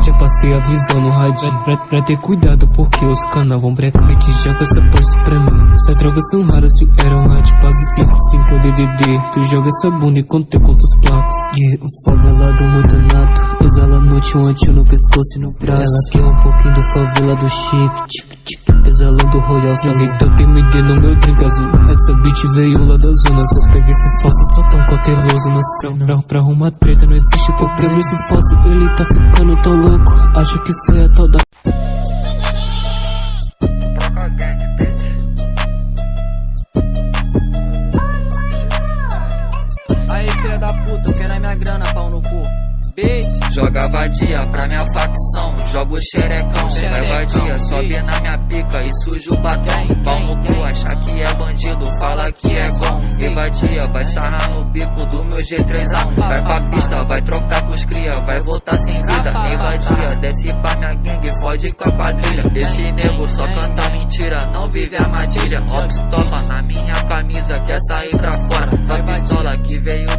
Já passei avisando no rádio pra ter cuidado, porque os cana vão brecar. E que joga essa posse pra mim. Só drogas são raras, se eram lá de base 55 é o DDD. Tu joga essa bunda enquanto eu conto os placos. Yeah, o favelado muito nato. Exala a noite, um antinho no pescoço e no braço. Ela quer um pouquinho do favela do chip. Exalando o Royal Salão. Então tem MD no meu drink azul. Essa beat veio lá da zona. Só pega esses falsos, só tão cauteloso na cena. Pra arrumar treta não existe. Eu quebro esse falso, ele tá ficando tão louco. Acho que foi a tal da... Aí filha da puta, quer na minha grana, pau no cu. Joga vadia pra minha facção, joga o xerecão. Vai vadia, sobe na minha pica e suja o batom. Pau no cu, acha que é bandido, fala que é bom. E vadia, vai sarrar no bico do meu G3A. Vai pra pista, vai trocar com os cria, vai voltar sem vida. E vadia, desce pra minha gangue, fode com a quadrilha. Esse nego só canta mentira, não vive armadilha. Ops, toma na minha camisa, quer sair pra fora. Só pistola que veio